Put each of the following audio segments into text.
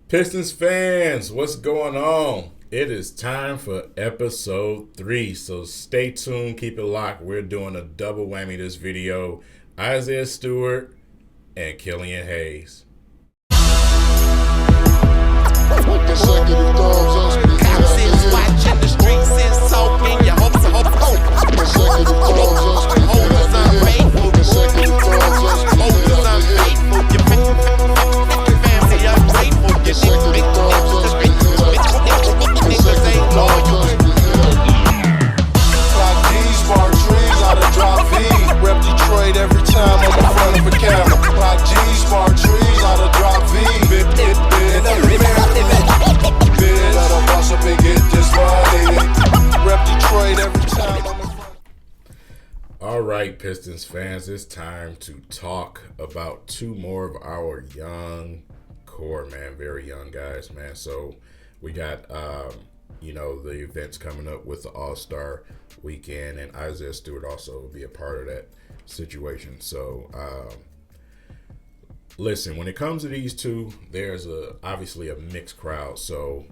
Pistons fans, what's going on? It is time for episode 3, so stay tuned, keep it locked. We're doing a double whammy this video. Isaiah Stewart and Killian Hayes. Cops is watching, the streets is talking. Your hopes are holders unfaithful. Holders unfaithful. Your family ungrateful. Your niggas ain't loyal. Clock D's, bar trees, out of drop V. Rep Detroit every time I'm in front of a camera. Clock G's, bar trees, out of drop V. Gotta boss up and get this money. Rep Detroit every time I'm in front. All right, Pistons fans, it's time to talk about two more of our young core, man. Very young guys, man. So we got, the events coming up with the All-Star weekend, and Isaiah Stewart also will be a part of that situation. So, listen, when it comes to these two, there's obviously a mixed crowd. So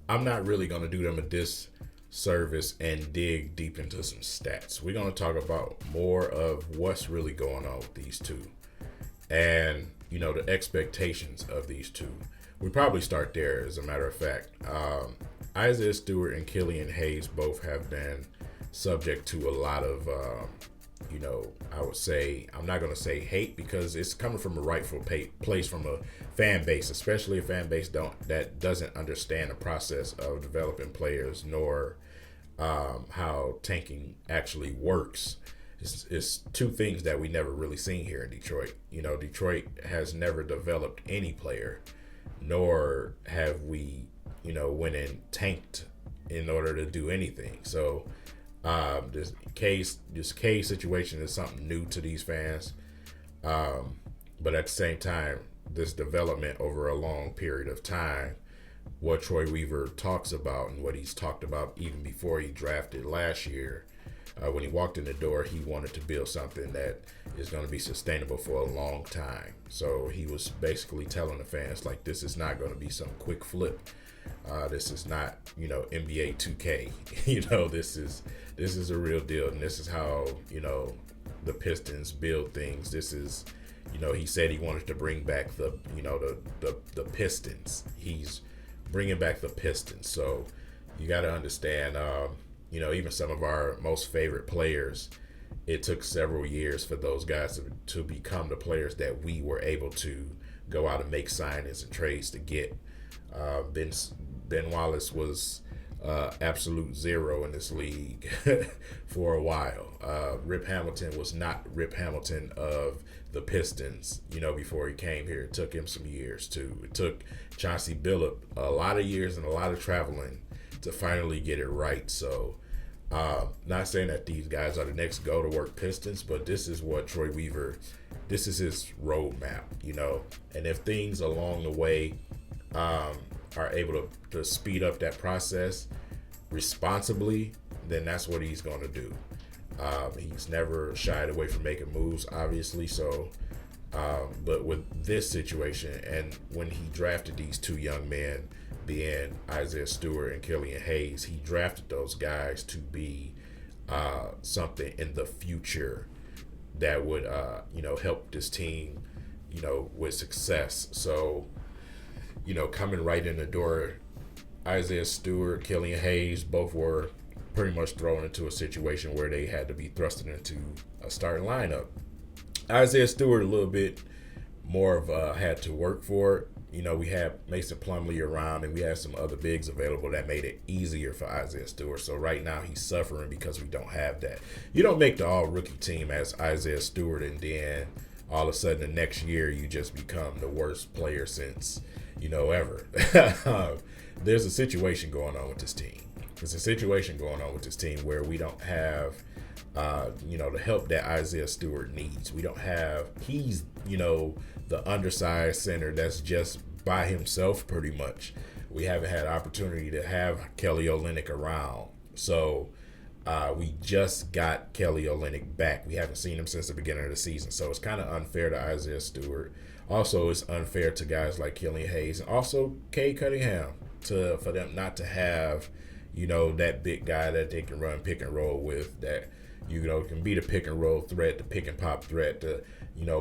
I'm not really going to do them a disservice and dig deep into some stats. We're going to talk about more of what's really going on with these two and, the expectations of these two. We probably start there, as a matter of fact. Isaiah Stewart and Killian Hayes both have been subject to a lot of, I would say, I'm not going to say hate because it's coming from a rightful place from a fan base, especially a fan base that doesn't understand the process of developing players nor how tanking actually works. It's two things that we never really seen here in Detroit. Detroit has never developed any player, nor have we, went and tanked in order to do anything. So this case situation is something new to these fans. But at the same time, this development over a long period of time, what Troy Weaver talks about and what he's talked about even before he drafted last year, when he walked in the door, he wanted to build something that is going to be sustainable for a long time. So he was basically telling the fans, like, this is not going to be some quick flip. This is not, NBA 2K. This is a real deal, and this is how, the Pistons build things. This is, he said he wanted to bring back the Pistons. He's bringing back the Pistons. So you got to understand, even some of our most favorite players, it took several years for those guys to become the players that we were able to go out and make signings and trades to get. Ben Wallace was absolute zero in this league for a while. Rip Hamilton was not Rip Hamilton of the Pistons, before he came here. It took him some years too. It took Chauncey Billup a lot of years and a lot of traveling to finally get it right. So not saying that these guys are the next go-to-work Pistons, but this is what Troy Weaver, this is his roadmap, and if things along the way are able to speed up that process responsibly, then that's what he's going to do. He's never shied away from making moves, obviously. So, but with this situation, and when he drafted these two young men, being Isaiah Stewart and Killian Hayes, he drafted those guys to be something in the future that would, help this team, with success. So, coming right in the door, Isaiah Stewart, Killian Hayes, both were pretty much thrown into a situation where they had to be thrusted into a starting lineup. Isaiah Stewart a little bit more of had to work for it. We had Mason Plumlee around, and we had some other bigs available that made it easier for Isaiah Stewart. So right now he's suffering because we don't have that. You don't make the all-rookie team as Isaiah Stewart, and then all of a sudden the next year you just become the worst player since, ever. There's a situation going on with this team. There's a situation going on with this team where we don't have, the help that Isaiah Stewart needs. We don't have, he's, the undersized center that's just by himself pretty much. We haven't had opportunity to have Kelly Olynyk around. So we just got Kelly Olynyk back. We haven't seen him since the beginning of the season. So it's kind of unfair to Isaiah Stewart. also it's unfair to guys like Killian Hayes and also Cade Cunningham for them not to have, that big guy that they can run pick and roll with, that can be the pick and roll threat, the pick and pop threat, to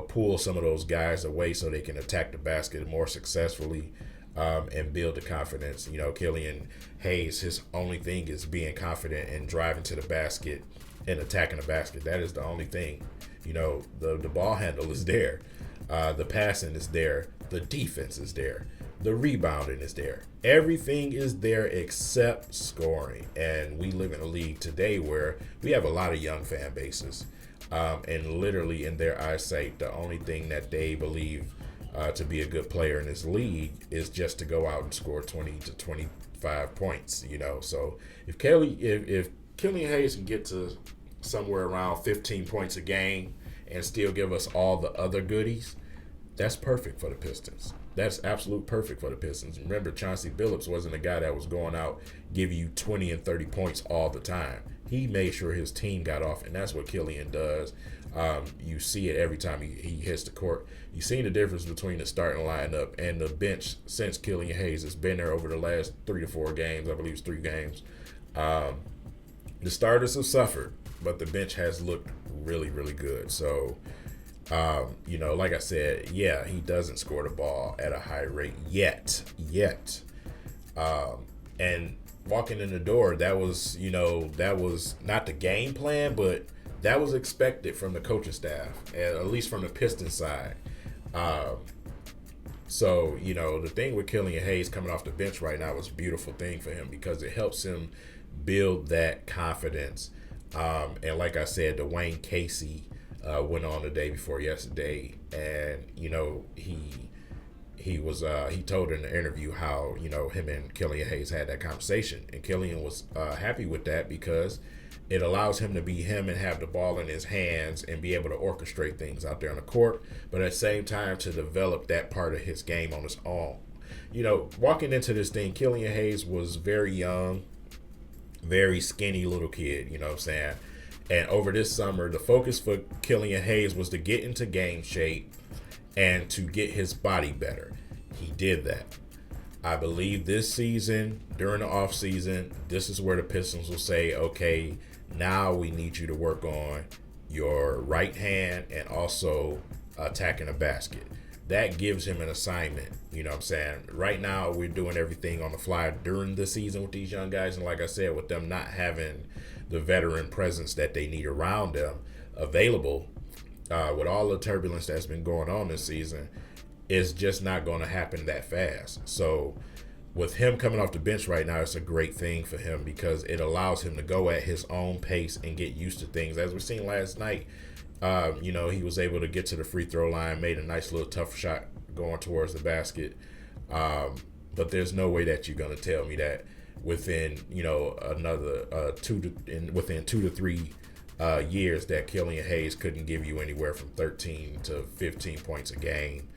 pull some of those guys away so they can attack the basket more successfully, and build the confidence. Killian Hayes, his only thing is being confident and driving to the basket and attacking the basket. That is the only thing. The ball handle is there. The passing is there. The defense is there. The rebounding is there. Everything is there except scoring. And we live in a league today where we have a lot of young fan bases. And literally in their eyesight, the only thing that they believe to be a good player in this league is just to go out and score 20 to 25 points. So if Killian Hayes can get to somewhere around 15 points a game and still give us all the other goodies, that's perfect for the Pistons. That's absolute perfect for the Pistons. Remember, Chauncey Billups wasn't a guy that was going out giving you 20 and 30 points all the time. He made sure his team got off, and that's what Killian does. You see it every time he hits the court. You've seen the difference between the starting lineup and the bench since Killian Hayes has been there over the last 3 to 4 games. I believe it's 3 games. The starters have suffered, but the bench has looked really, really good. So, like I said, yeah, he doesn't score the ball at a high rate yet. And walking in the door, that was not the game plan, but that was expected from the coaching staff, at least from the Pistons side. So, the thing with Killian Hayes coming off the bench right now was a beautiful thing for him because it helps him build that confidence. And like I said, Dwayne Casey went on the day before yesterday, and he told in the interview how him and Killian Hayes had that conversation, and Killian was happy with that because it allows him to be him and have the ball in his hands and be able to orchestrate things out there on the court, but at the same time to develop that part of his game on his own. Walking into this thing, Killian Hayes was very young, very skinny little kid, you know what I'm saying? And over this summer, the focus for Killian Hayes was to get into game shape and to get his body better. He did that. I believe this season, during the offseason, this is where the Pistons will say, okay, now we need you to work on your right hand and also attacking the basket. That gives him an assignment, you know what I'm saying? Right now, we're doing everything on the fly during the season with these young guys. And like I said, with them not having the veteran presence that they need around them available, with all the turbulence that's been going on this season, it's just not going to happen that fast. So with him coming off the bench right now, it's a great thing for him because it allows him to go at his own pace and get used to things. As we seen last night, he was able to get to the free throw line, made a nice little tough shot going towards the basket. But there's no way that you're going to tell me that within, within 2 to 3 years that Killian Hayes couldn't give you anywhere from 13 to 15 points a game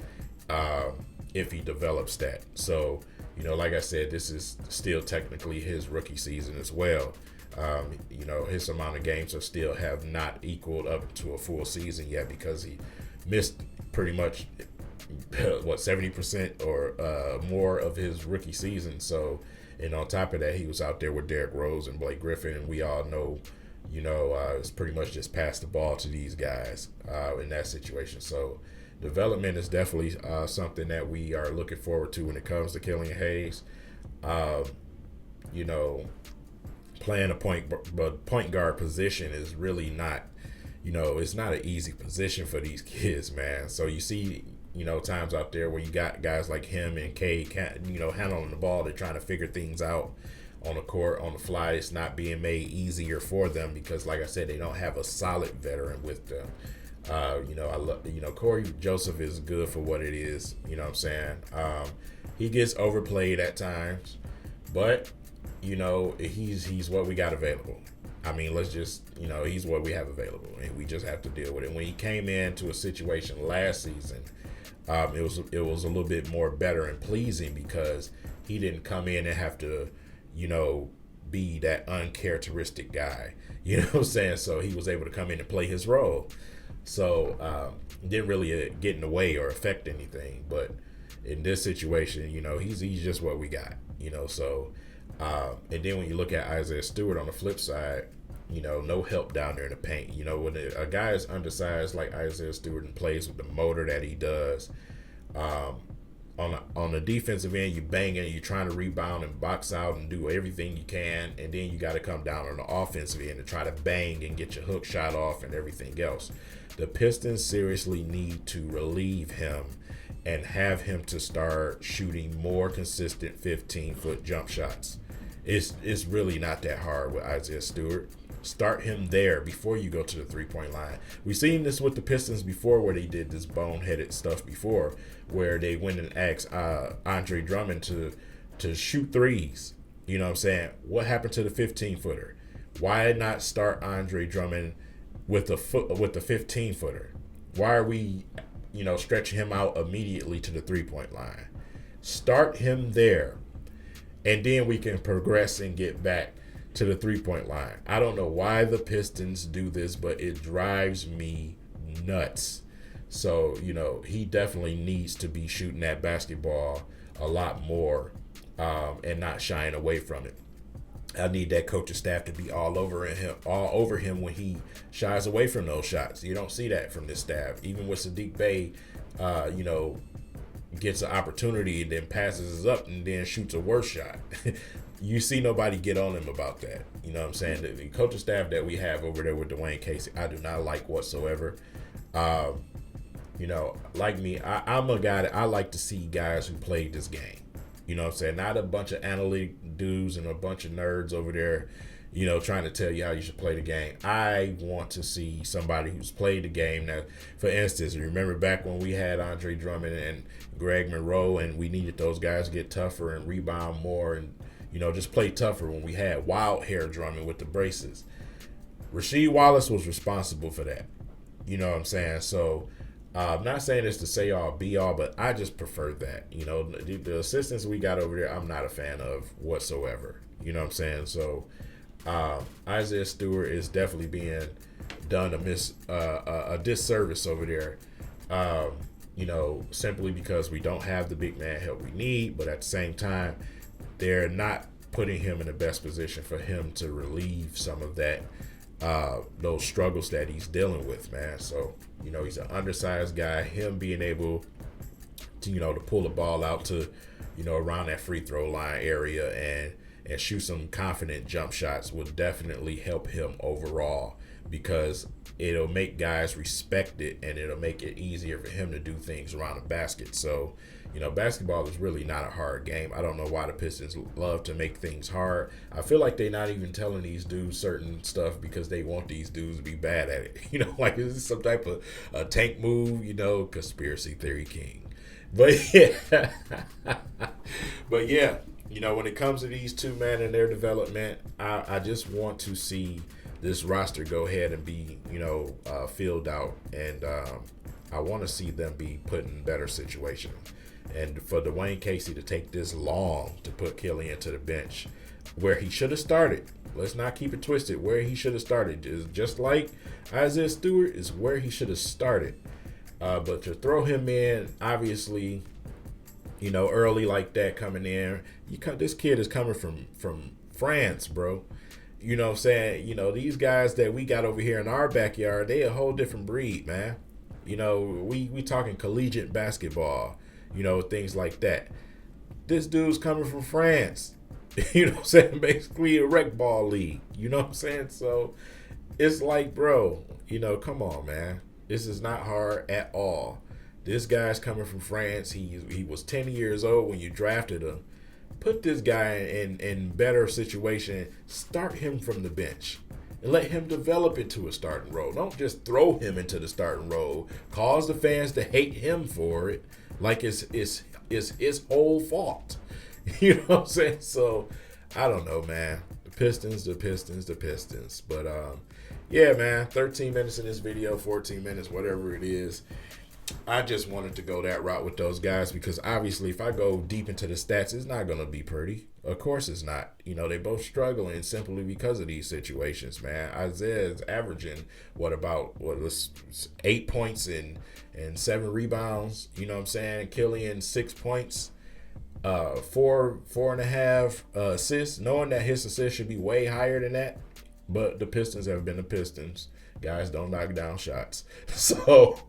if he develops that. So, like I said, this is still technically his rookie season as well. His amount of games still have not equaled up to a full season yet because he missed pretty much 70% or more of his rookie season. So, and on top of that, he was out there with Derrick Rose and Blake Griffin, and we all know, it's pretty much just pass the ball to these guys in that situation. So, development is definitely something that we are looking forward to when it comes to Killian Hayes. Playing a point guard position is really not, it's not an easy position for these kids, man. So you see, times out there where you got guys like him and Cade, handling the ball. They're trying to figure things out on the court, on the fly. It's not being made easier for them because, like I said, they don't have a solid veteran with them. Corey Joseph is good for what it is. You know what I'm saying? He gets overplayed at times, but he's what we got available. I mean, let's just, he's what we have available, and we just have to deal with it. When he came into a situation last season, it was a little bit more better and pleasing because he didn't come in and have to, be that uncharacteristic guy. You know what I'm saying? So he was able to come in and play his role. So didn't really get in the way or affect anything. But in this situation, he's just what we got. So and then when you look at Isaiah Stewart on the flip side, no help down there in the paint. When a guy is undersized like Isaiah Stewart and plays with the motor that he does, on the defensive end, you bang it, you're trying to rebound and box out and do everything you can, and then you got to come down on the offensive end and try to bang and get your hook shot off and everything else. The Pistons seriously need to relieve him and have him to start shooting more consistent 15-foot jump shots. It's really not that hard with Isaiah Stewart. Start him there before you go to the three-point line. We've seen this with the Pistons before, where they did this boneheaded stuff before, where they went and asked Andre Drummond to shoot threes. You know what I'm saying? What happened to the 15-footer? Why not start Andre Drummond with the 15-footer? Why are we, stretching him out immediately to the three-point line? Start him there, and then we can progress and get back to the three-point line. I don't know why the Pistons do this, but it drives me nuts. So, he definitely needs to be shooting that basketball a lot more and not shying away from it. I need that coaching staff to be all over him when he shies away from those shots. You don't see that from this staff. Even with Sadiq Bey, gets an opportunity and then passes up and then shoots a worse shot. You see nobody get on him about that. You know what I'm saying? The coaching staff that we have over there with Dwayne Casey, I do not like whatsoever. Like me, I'm a guy that I like to see guys who played this game. You know what I'm saying? Not a bunch of analytic dudes and a bunch of nerds over there, trying to tell you how you should play the game. I want to see somebody who's played the game. Now, for instance, remember back when we had Andre Drummond and Greg Monroe, and we needed those guys to get tougher and rebound more and, just play tougher when we had wild hair Drummond with the braces. Rasheed Wallace was responsible for that. You know what I'm saying? So I'm not saying this to say all be all, but I just prefer that. The assistants we got over there, I'm not a fan of whatsoever. You know what I'm saying? So Isaiah Stewart is definitely being done a disservice over there. Simply because we don't have the big man help we need, but at the same time, they're not putting him in the best position for him to relieve some of that, those struggles that he's dealing with, man. So, he's an undersized guy. Him being able to, to pull the ball out to, around that free throw line area and shoot some confident jump shots will definitely help him overall, because it'll make guys respect it and it'll make it easier for him to do things around the basket. So, basketball is really not a hard game. I don't know why the Pistons love to make things hard. I feel like they're not even telling these dudes certain stuff because they want these dudes to be bad at it. Like is this some type of a tank move, conspiracy theory king. But yeah, when it comes to these two men and their development, I just want to see this roster go ahead and be, filled out. And I want to see them be put in better situation. And for Dwayne Casey to take this long to put Killian to the bench where he should have started. Let's not keep it twisted. Where he should have started is just like Isaiah Stewart is where he should have started. But to throw him in, obviously, early like that coming in, this kid is coming from France, bro. You know what I'm saying? These guys that we got over here in our backyard, they a whole different breed, man. We talking collegiate basketball, things like that. This dude's coming from France. You know what I'm saying? Basically a rec ball league. You know what I'm saying? So it's like, bro, come on, man. This is not hard at all. This guy's coming from France. He was 10 years old when you drafted him. Put this guy in better situation. Start him from the bench and let him develop into a starting role. Don't just throw him into the starting role. Cause the fans to hate him for it, like it's his whole fault. You know what I'm saying? So I don't know, man. The Pistons. But yeah, man. 13 minutes in this video, 14 minutes, whatever it is. I just wanted to go that route with those guys because obviously, if I go deep into the stats, it's not going to be pretty. Of course, it's not. You know, they both struggling simply because of these situations, man. Isaiah is averaging what was 8 points and 7 rebounds. You know what I'm saying? Killian 6 points, four and a half assists. Knowing that his assists should be way higher than that, but the Pistons have been the Pistons. Guys don't knock down shots, so.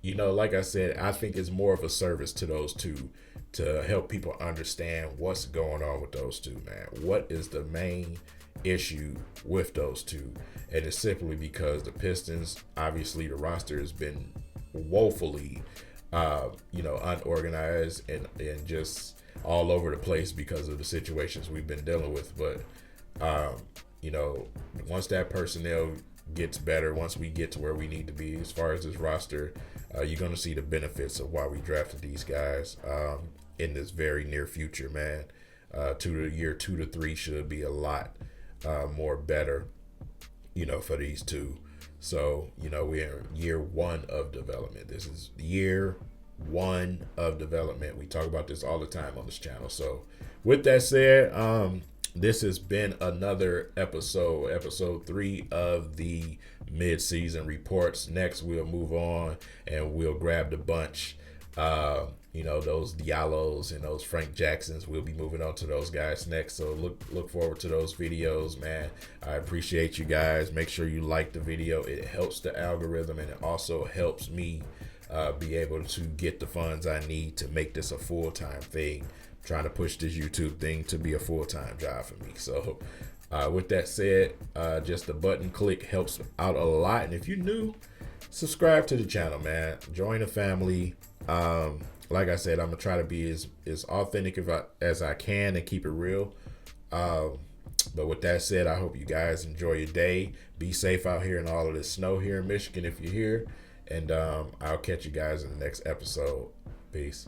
You know, like I said, I think it's more of a service to those two to help people understand what's going on with those two, man. What is the main issue with those two? And it's simply because the Pistons, obviously the roster has been woefully, unorganized and just all over the place because of the situations we've been dealing with. But, once that personnel gets better, once we get to where we need to be as far as this roster, you're going to see the benefits of why we drafted these guys in this very near future, man. Year 2 to 3 should be a lot more better, for these two. So, we're in year 1 of development. This is year 1 of development. We talk about this all the time on this channel. So with that said, this has been another episode 3 of the mid-season reports. Next, we'll move on and we'll grab the bunch. Those Diallos and those Frank Jacksons. We'll be moving on to those guys next. So look forward to those videos, man. I appreciate you guys. Make sure you like the video. It helps the algorithm and it also helps me be able to get the funds I need to make this a full-time thing. Trying to push this YouTube thing to be a full-time job for me. So with that said, just the button click helps out a lot. And if you're new, subscribe to the channel, man. Join the family. Like I said, I'm gonna try to be as authentic as I can and keep it real. But with that said, I hope you guys enjoy your day. Be safe out here in all of this snow here in Michigan if you're here. And I'll catch you guys in the next episode. Peace.